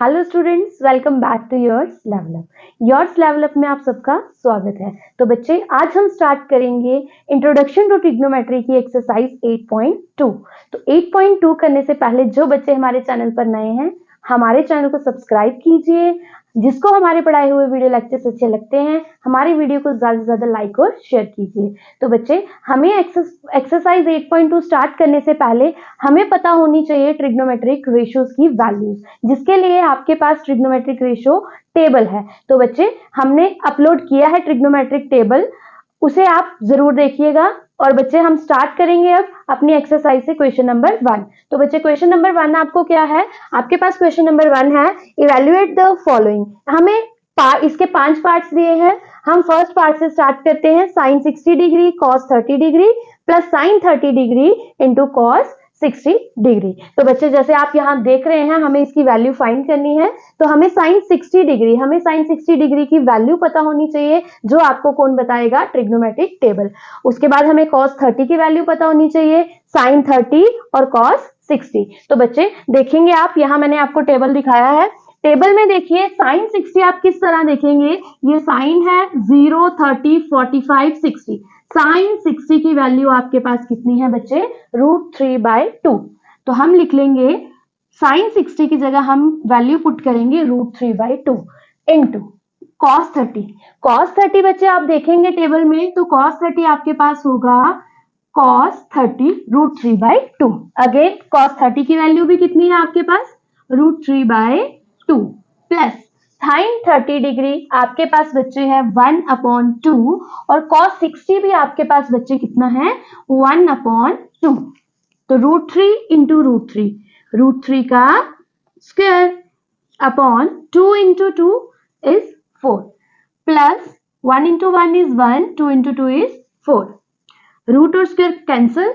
Hello students, welcome back to yours level up. Yours level up में आप सबका स्वागत है। तो बच्चे, आज हम स्टार्ट करेंगे इंट्रोडक्शन टू ट्रिग्नोमेट्री की एक्सरसाइज 8.2। तो 8.2 करने से पहले जो बच्चे हमारे चैनल पर नए हैं, हमारे चैनल को सब्सक्राइब कीजिए। जिसको हमारे पढ़ाए हुए वीडियो लेक्चर्स अच्छे लगते हैं, हमारी वीडियो को ज्यादा से ज्यादा लाइक और शेयर कीजिए। तो बच्चे, हमें एक्सरसाइज 8.2 स्टार्ट करने से पहले हमें पता होनी चाहिए ट्रिग्नोमेट्रिक रेशियोज की वैल्यूज, जिसके लिए आपके पास ट्रिग्नोमेट्रिक रेशियो टेबल है। तो बच्चे, हमने अपलोड किया है ट्रिग्नोमेट्रिक टेबल, उसे आप जरूर देखिएगा। और बच्चे, हम स्टार्ट करेंगे अब अपनी एक्सरसाइज से क्वेश्चन नंबर 1। तो बच्चे, क्वेश्चन नंबर 1 आपको क्या है? आपके पास क्वेश्चन नंबर 1 है, इवेल्युएट द फॉलोइंग। हमें इसके 5 पार्ट्स दिए हैं। हम फर्स्ट पार्ट से स्टार्ट करते हैं। Sine 60 degree cos 30 degree plus sine 30 degree into cos 60 degree. तो बच्चे, जैसे आप यहाँ देख रहे हैं, हमें इसकी वैल्यू फाइंड करनी है। तो हमें साइन 60 डिग्री की वैल्यू पता होनी चाहिए, जो आपको कौन बताएगा? Trigonometric table. उसके बाद हमें कॉस 30 की वैल्यू पता होनी चाहिए, साइन 30 और कॉस 60। तो बच्चे देखेंगे आप, यहाँ मैंने आपको टेबल दिखाया है। टेबल में देखिए, साइन 60 आप किस तरह देखेंगे? ये साइन है 0, 30, 45, 60। साइन 60 की वैल्यू आपके पास कितनी है बच्चे? √3/2। तो हम लिख लेंगे साइन 60 की जगह हम वैल्यू पुट करेंगे √3/2 इंटू कॉस 30। कॉस 30 बच्चे आप देखेंगे टेबल में, तो कॉस 30 आपके पास होगा कॉस 30 √3/2। अगेन कॉस 30 की वैल्यू भी कितनी है आपके पास? √3/2 प्लस साइन 30 डिग्री आपके पास बच्चे है 1/2 और कॉस 60 भी आपके पास बच्चे कितना है? 1/2। तो √3 इंटू √3 का square upon 2 into 2 is 4 plus 1 into 1 is 1, 2 into 2 is 4। Root और square cancel,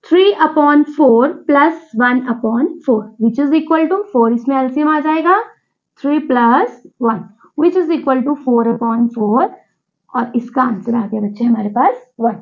3/4 plus 1/4 which is equal to 4। इसमें एलसीएम आ जाएगा 3 plus 1 which is equal to 4/4 और इसका आंसर आ गया बच्चे हमारे पास 1।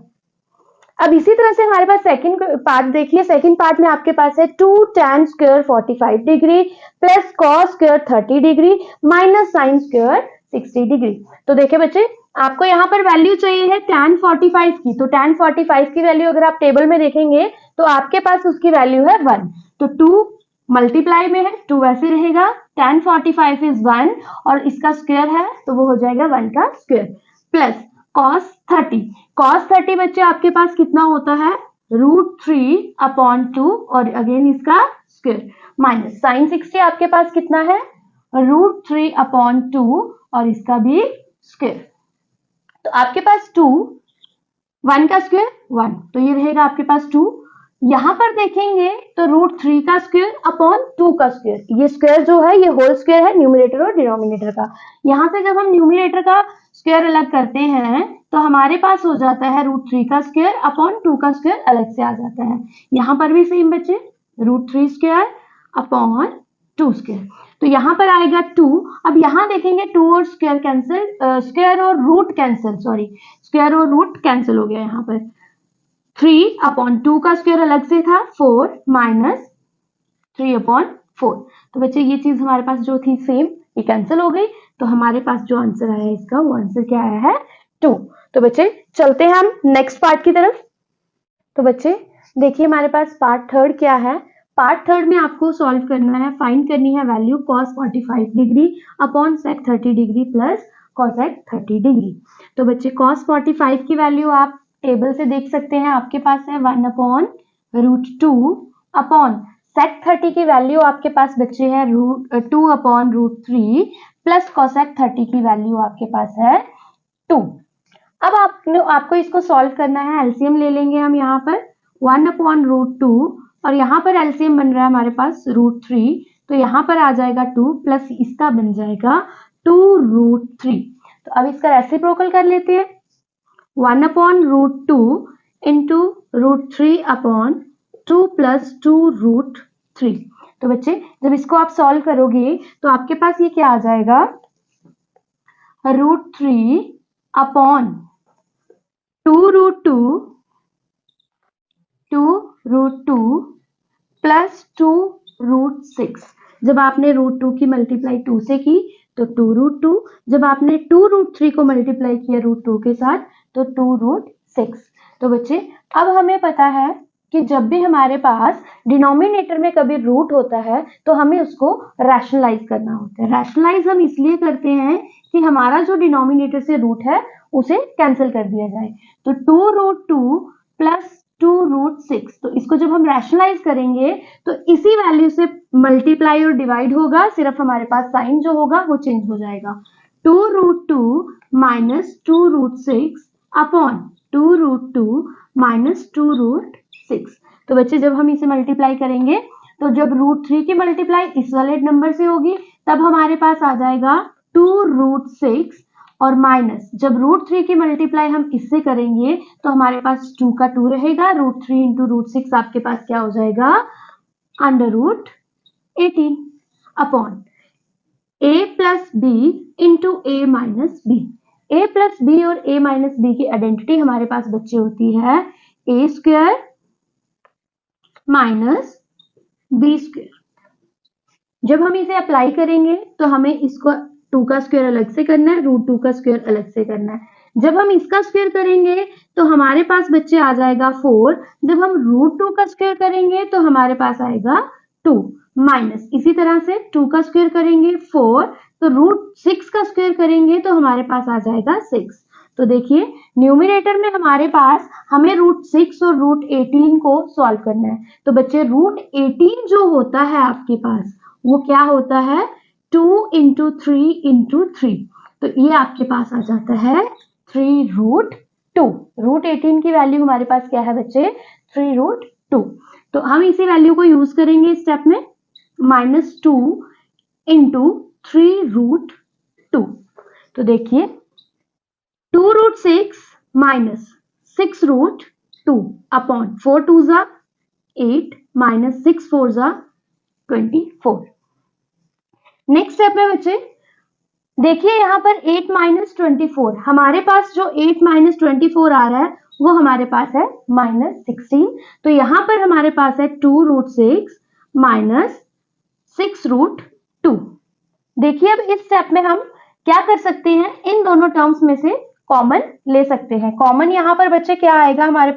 अब इसी तरह से हमारे पास सेकंड पार्ट देखिए। सेकंड पार्ट में आपके पास है 2 tan square 45 degree plus cos square 30 degree minus sine square 60 degree. तो देखिए बच्चे, आपको यहाँ पर वैल्यू चाहिए है tan 45 की। तो tan 45 की वैल्यू अगर आप टेबल में देखेंगे तो आपके पास उसकी वैल्यू है 1। तो 2 मल्टीप्लाई में है, 2 वैसे रहेगा। tan 45 इज 1 और इसका स्क्वायर है तो वो हो जाएगा 1 का स्क्वायर प्लस cos 30। cos 30 बच्चे आपके पास कितना होता है? √3/2 और अगेन इसका स्क्वायर माइनस साइन 60 आपके पास कितना है? √3/2 और इसका भी स्क्वायर। तो आपके पास 2, 1 का स्क्वायर 1, तो ये रहेगा आपके पास 2। यहां पर देखेंगे तो √3 का स्क्वायर अपॉन 2 का स्क्वायर। ये स्क्वायर जो है ये होल स्क्वायर है न्यूमरेटर और डिनोमिनेटर का। यहां से जब हम न्यूमरेटर का स्क्वायर अलग करते हैं तो हमारे पास हो जाता है √3 का स्क्वायर अपॉन 2 का स्क्वायर अलग से आ जाता है। यहां पर भी सेम बच्चे, √3 स्क्वायर अपॉन 2 स्क्वायर। तो यहां पर आएगा 2। अब यहां देखेंगे 2 और स्क्वायर कैंसिल, स्क्वायर और रूट कैंसिल, सॉरी स्क्वायर और रूट कैंसिल हो गया। यहाँ पर 3/2 का स्क्वायर अलग से था 4 माइनस 3/4। तो बच्चे ये चीज हमारे पास जो थी सेम, ये कैंसिल हो गई। तो हमारे पास जो आंसर आया है इसका, वो आंसर क्या आया है? 2। तो बच्चे चलते हैं हम नेक्स्ट पार्ट की तरफ। तो बच्चे देखिए, हमारे पास पार्ट थर्ड क्या है? पार्ट थर्ड में आपको सॉल्व करना है, फाइंड करनी है value cos 45 degree upon sec 30 degree plus cosec 30 degree. तो बच्चे cos 45 की वैल्यू आप टेबल से देख सकते हैं, आपके पास है 1/√2 अपॉन sec 30 की वैल्यू आपके पास बच्चे है 2/√3 प्लस cosec 30 की वैल्यू आपके पास है 2। अब आपको इसको सॉल्व करना है, एलसीएम ले लेंगे हम यहाँ पर 1/√2 और यहाँ पर एलसीएम बन रहा है हमारे पास √3, तो यहाँ पर आ जाएगा 2 प्लस इसका बन जाएगा 2√3। तो अब इसका रेसिप्रोकल कर लेते हैं, 1/√2 इंटू √3/2 प्लस 2√3। तो बच्चे जब इसको आप सॉल्व करोगे तो आपके पास ये क्या आ जाएगा? √3/2 √2 प्लस 2√6। जब आपने √2 की मल्टीप्लाई 2 से की तो 2√2, जब आपने 2√3 को मल्टीप्लाई किया √2 के साथ तो 2√6। तो बच्चे अब हमें पता है कि जब भी हमारे पास डिनोमिनेटर में कभी रूट होता है तो हमें उसको रैशनलाइज करना होता है। रैशनलाइज हम इसलिए करते हैं कि हमारा जो डिनोमिनेटर से रूट है उसे कैंसिल कर दिया जाए। तो 2√2 प्लस 2√6, तो इसको जब हम रैशनलाइज करेंगे तो इसी वैल्यू से मल्टीप्लाई और डिवाइड होगा, सिर्फ हमारे पास साइन जो होगा वो चेंज हो जाएगा। 2√2 माइनस 2√6 अपॉन 2√2 माइनस 2√6। तो बच्चे जब हम इसे मल्टीप्लाई करेंगे तो जब √3 की मल्टीप्लाई इस वाले नंबर से होगी तब हमारे पास आ जाएगा 2√6 और माइनस जब √3 की मल्टीप्लाई हम इससे करेंगे तो हमारे पास 2 का 2 रहेगा। √3 इंटू √6 आपके पास क्या हो जाएगा, √18 upon a plus B into a minus B. a plus B और a माइनस बी की आइडेंटिटी हमारे पास बच्चे होती है a square minus B square. जब हम इसे अप्लाई करेंगे तो हमें इसको 2 का स्क्वायर अलग से करना है, √2 का स्क्वायर अलग से करना है। जब हम इसका स्क्वायर करेंगे तो हमारे पास बच्चे आ जाएगा 4। जब हम √2 का स्क्वायर करेंगे तो हमारे पास आएगा 2 माइनस इसी तरह से 2 का स्क्वायर करेंगे 4, तो √6 का स्क्वायर करेंगे तो हमारे पास आ जाएगा 6। तो देखिए न्यूमरेटर में हमारे पास हमें √6 और √18 को सॉल्व करना है। तो बच्चे √18 जो होता है आपके पास वो क्या होता है, 2 इंटू 3 इंटू 3। तो ये आपके पास आ जाता है 3√2। √18 की वैल्यू हमारे पास क्या है बच्चे, 3√2। तो हम इसी वैल्यू को यूज करेंगे इस स्टेप में, -2 इंटू 3√2। तो देखिए 2√6 माइनस 6√2 अपॉन 4 2 जा 8 माइनस 6 4 जा 24। नेक्स्ट स्टेप में बच्चे देखिए यहाँ पर 8 माइनस 24, हमारे पास जो 8 माइनस 24 आ रहा है वो हमारे पास है -16। तो यहाँ पर हमारे पास है 2√6 माइनस 6√2। देखिए अब इस स्टेप में हम क्या कर सकते हैं, इन दोनों टर्म्स में से कॉमन ले सकते हैं। कॉमन यहाँ पर बच्चे क्या आएगा हमारे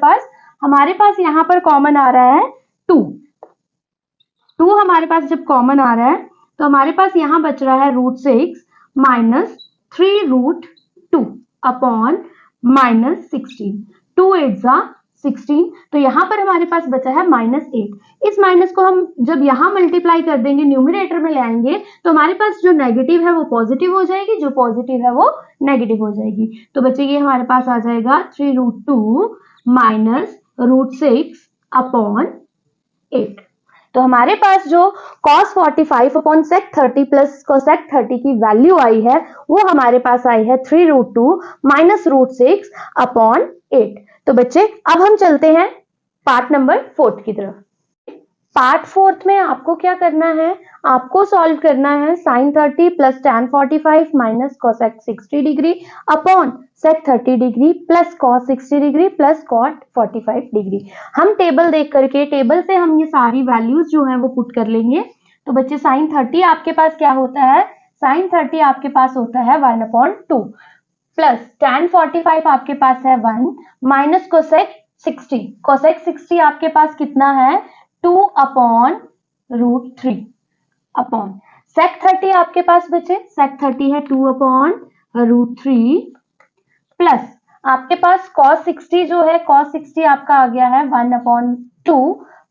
पास यहाँ पर कॉमन आ रहा है 2 हमारे पास जब कॉमन आ रहा है तो हमारे पास यहाँ बच रहा है √6 माइनस 3√2 अपॉन -16। 2 8 जा 16, तो यहाँ पर हमारे पास बचा है -8। इस माइनस को हम जब यहाँ मल्टीप्लाई कर देंगे न्यूमरेटर में ले आएंगे तो हमारे पास जो नेगेटिव है वो पॉजिटिव हो जाएगी, जो पॉजिटिव है वो नेगेटिव हो जाएगी। तो बच्चे ये हमारे पास आ जाएगा 3√2 माइनस √6 अपॉन 8। तो हमारे पास जो cos 45 upon sec 30 plus cosec 30 की वैल्यू आई है वो हमारे पास आई है 3√2 माइनस √6 अपॉन 8। तो बच्चे अब हम चलते हैं पार्ट नंबर 4 की तरफ। पार्ट 4 में आपको क्या करना है, आपको सॉल्व करना है sin 30 plus tan 45 minus cosec 60 degree upon sec 30 degree plus cos 60 degree plus cot 45 degree. हम टेबल देख करके टेबल से हम ये सारी वैल्यूज जो हैं वो पुट कर लेंगे। तो बच्चे sin 30 आपके पास क्या होता है, sin 30 आपके पास होता है 1/2 प्लस tan 45 आपके पास है 1 माइनस cosec 60। cosec 60 आपके पास कितना है 2 अपॉन √3 अपॉन sec 30 आपके पास बचे sec 30 है 2 अपॉन √3 प्लस आपके पास cos 60 जो है cos 60 आपका आ गया है 1/2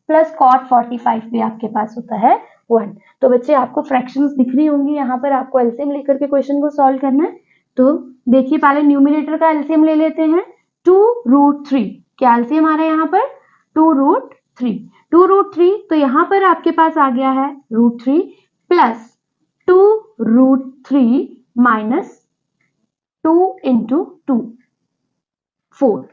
प्लस cot 45 भी आपके पास होता है 1। तो बच्चे आपको फ्रैक्शंस दिख रही होंगी, यहाँ पर आपको एलसीएम लेकर के क्वेश्चन को सॉल्व करना है। तो देखिए पहले न्यूमरेटर का एलसीएम ले लेते हैं, 2√3 क्या एलसीएम आ रहा है यहाँ पर 2√3। 2√3 तो यहाँ पर आपके पास आ गया है √3 प्लस 2√3 माइनस 2 इंटू 2 4।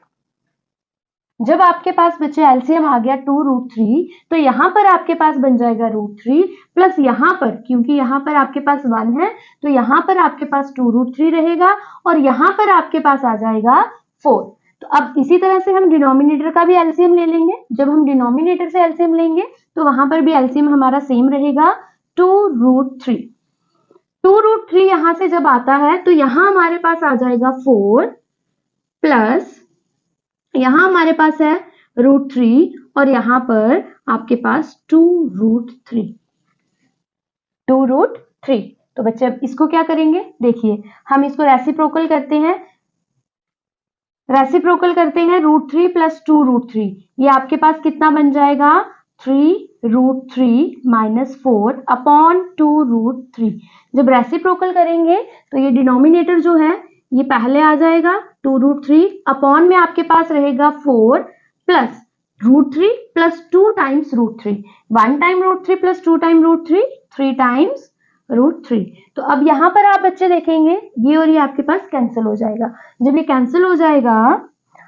जब आपके पास बच्चे एलसीएम आ गया 2√3 तो यहाँ पर आपके पास बन जाएगा √3 प्लस यहाँ पर क्योंकि यहाँ पर आपके पास 1 है तो यहाँ पर आपके पास 2√3 रहेगा और यहाँ पर आपके पास आ जाएगा 4। तो अब इसी तरह से हम डिनोमिनेटर का भी एलसीएम ले लेंगे। जब हम डिनोमिनेटर से एलसीएम लेंगे तो वहां पर भी एलसीएम हमारा सेम रहेगा 2√3। 2√3 यहां से जब आता है तो यहां हमारे पास आ जाएगा 4 प्लस यहां हमारे पास है √3 और यहां पर आपके पास 2√3। 2√3। तो बच्चे अब इसको क्या करेंगे, देखिए हम इसको रेसिप्रोकल करते हैं। √3 प्लस 2√3, ये आपके पास कितना बन जाएगा 3√3 माइनस 4 अपॉन 2√3। जब रेसिप्रोकल करेंगे तो ये डिनोमिनेटर जो है ये पहले आ जाएगा 2√3 अपॉन में आपके पास रहेगा 4 plus √3 plus 2 times √3। 1 time √3 plus 2 time √3, 3 times √3। तो अब यहां पर आप बच्चे देखेंगे ये और ये आपके पास कैंसिल हो जाएगा। जब ये कैंसिल हो जाएगा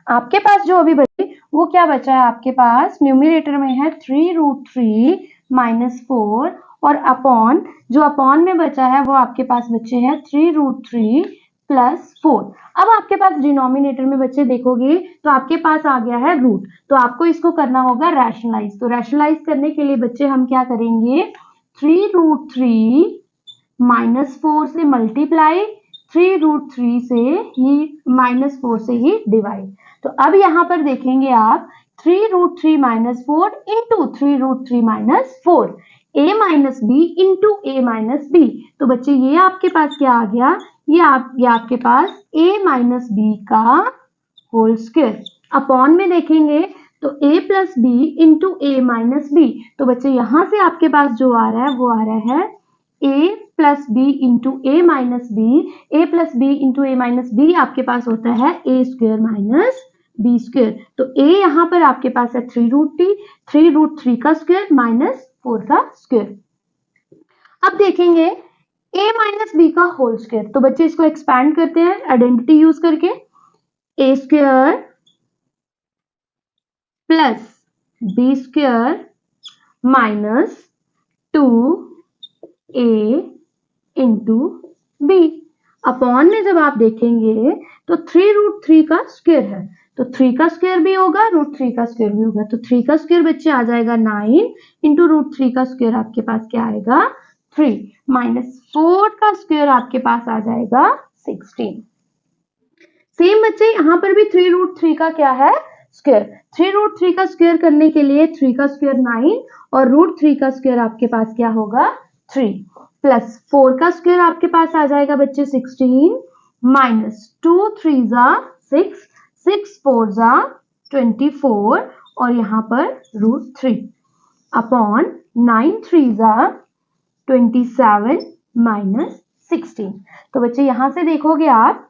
आपके पास जो अभी बचे वो क्या बचा है, आपके पास न्यूमरेटर में है 3√3 माइनस 4 और अपॉन, जो अपॉन में बचा है वो आपके पास बचे हैं 3√3 प्लस 4। अब आपके पास डिनोमिनेटर में बच्चे देखोगे तो आपके पास आ गया है रूट, तो आपको इसको करना होगा रैशनलाइज। तो रैशनलाइज करने के लिए बच्चे हम क्या करेंगे, 3√3 माइनस 4 से मल्टीप्लाई, 3√3 से ही माइनस 4 से ही डिवाइड। तो अब यहां पर देखेंगे आप 3√3 minus 4 into 3√3 minus 4, a minus B into a minus B. तो बच्चे ये आपके पास क्या आ गया, ये आपके पास a माइनस बी का होल स्क्वायर। अपॉन में देखेंगे तो a plus B into a minus B. तो बच्चे यहां से आपके पास जो आ रहा है वो आ रहा है a plus B into A minus B. A plus B into A minus B आपके पास होता है A square minus B square. तो a यहां पर आपके पास है 3√3 का स्क्वायर माइनस 4 का स्क्वायर। अब देखेंगे a माइनस बी का होल स्क्वायर। तो बच्चे इसको एक्सपैंड करते हैं आइडेंटिटी यूज करके, a square plus B square minus 2a into B. Upon में जब आप देखेंगे तो 3√3 का स्क्वायर है, तो 3 का स्क्वायर भी होगा, √3 का स्क्वायर भी होगा। तो 3 का स्क्वायर बच्चे आ जाएगा 9 इंटू √3 का स्क्वायर आपके पास क्या आएगा 3 माइनस 4 का स्क्वायर आपके पास आ जाएगा 16। सेम बच्चे यहां पर भी 3√3 का क्या है स्क्वायर। 3√3 का स्क्वायर करने के लिए 3 का स्क्वायर 9 और √3 का स्क्वायर आपके पास क्या होगा 3 प्लस 4 का स्क्वायर आपके पास आ जाएगा बच्चे 16 माइनस 2 3 जा 6, 6 4 जा 24 और यहां पर √3 अपॉन 9 3 जा 27 माइनस 16। तो बच्चे यहां से देखोगे आप,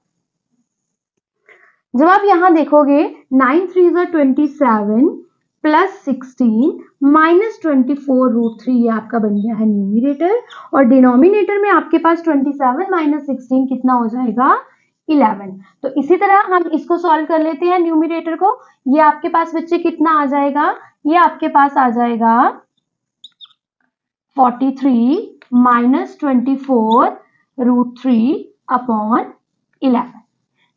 जब आप यहां देखोगे 9 3 जा 27 प्लस 16 माइनस 24 √3, ये आपका बन गया है न्यूमरेटर। और डिनोमिनेटर में आपके पास 27 माइनस 16 कितना हो जाएगा 11। तो इसी तरह हम इसको सॉल्व कर लेते हैं न्यूमरेटर को। ये आपके पास बच्चे कितना आ जाएगा, ये आपके पास आ जाएगा 43 माइनस 24 √3 अपॉन 11।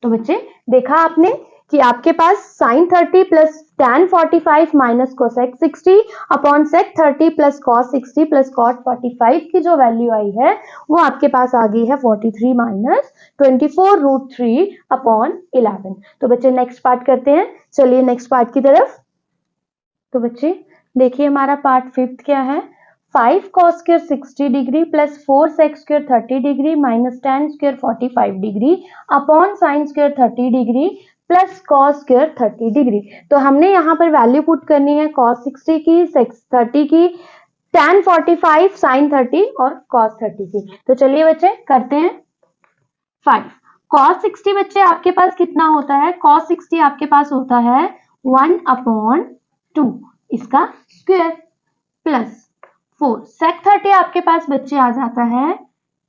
तो बच्चे देखा आपने कि आपके पास sin 30 plus tan 45 minus cosec 60 upon sec 30 plus cos 60 plus cot 45 की जो वैल्यू आई है वो आपके पास आ गई है 43 माइनस 24 √3 अपॉन 11। तो बच्चे नेक्स्ट पार्ट करते हैं, चलिए नेक्स्ट पार्ट की तरफ। तो बच्चे देखिए हमारा पार्ट 5th क्या है, 5 cos square 60 degree plus 4 sec square 30 degree minus tan square 45 degree upon sin square 30 degree plus cos square 30 degree. तो हमने यहाँ पर वैल्यू पुट करनी है cos 60 की, sec 30 की, tan 45, sin 30 और cos 30 की। तो चलिए बच्चे करते हैं। 5 cos 60 बच्चे आपके पास कितना होता है, cos 60 आपके पास होता है 1 अपॉन 2 इसका स्क्वायर प्लस 4 sec 30 आपके पास बच्चे आ जाता है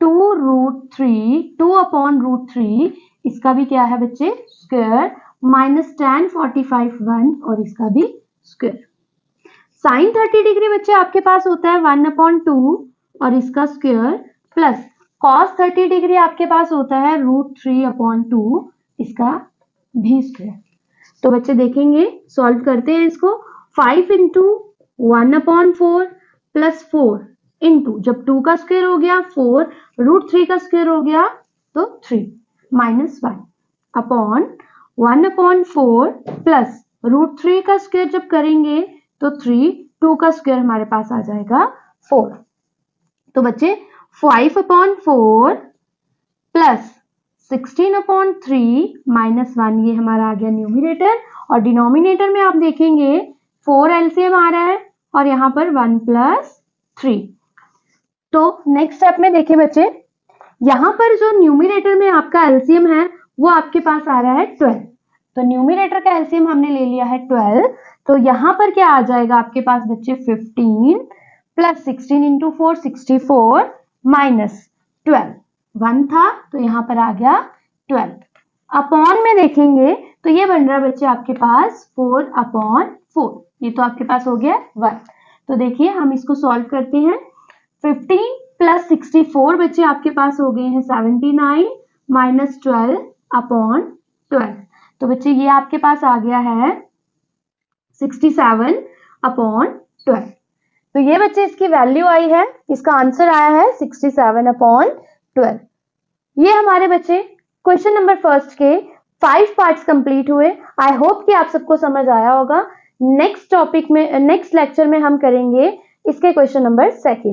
2√3, 2 अपॉन √3 इसका भी क्या है बच्चे स्क्वायर माइनस tan 45 1 और इसका भी स्क्वायर। sin 30 डिग्री बच्चे आपके पास होता है 1 अपॉन 2 और इसका स्क्वायर प्लस cos 30 डिग्री आपके पास होता है √3 अपॉन 2 इसका भी स्क्वायर। तो बच्चे देखेंगे सॉल्व करते हैं इसको। 5 इंटू 1 अपॉन 4 प्लस 4 इंटू, जब 2 का स्क्वायर हो गया 4, √3 का स्क्वायर हो गया तो 3 माइनस 1 अपॉन 1/4 प्लस √3 का स्क्वायर जब करेंगे तो 3, 2 का स्क्वायर हमारे पास आ जाएगा 4। तो बच्चे 5/4 प्लस 16/3 माइनस 1 ये हमारा आ गया न्यूमिनेटर, और डिनोमिनेटर में आप देखेंगे 4 एलसीएम आ रहा है और यहाँ पर 1 + 3। तो नेक्स्ट स्टेप में देखिए बच्चे, यहाँ पर जो न्यूमिनेटर में आपका एलसीएम है वो आपके पास आ रहा है 12। तो न्यूमिनेटर का एलसीएम हमने ले लिया है 12, तो यहाँ पर क्या आ जाएगा आपके पास बच्चे 15 प्लस 16 इंटू 4 64 माइनस 12, 1 था तो यहाँ पर आ गया 12। अपॉन में देखेंगे तो ये बन रहा है बच्चे आपके पास 4/4, ये तो आपके पास हो गया 1। तो देखिए हम इसको सॉल्व करते हैं। 15 प्लस 64 बच्चे आपके पास हो गए हैं 79 माइनस 12/12। तो बच्चे ये आपके पास आ गया है 67/12। तो ये बच्चे इसकी वैल्यू आई है, इसका आंसर आया है 67/12। ये हमारे बच्चे क्वेश्चन नंबर फर्स्ट के 5 पार्ट्स कंप्लीट हुए। आई होप कि आप सबको समझ आया होगा। नेक्स्ट टॉपिक में, नेक्स्ट लेक्चर में हम करेंगे इसके क्वेश्चन नंबर सेकंड।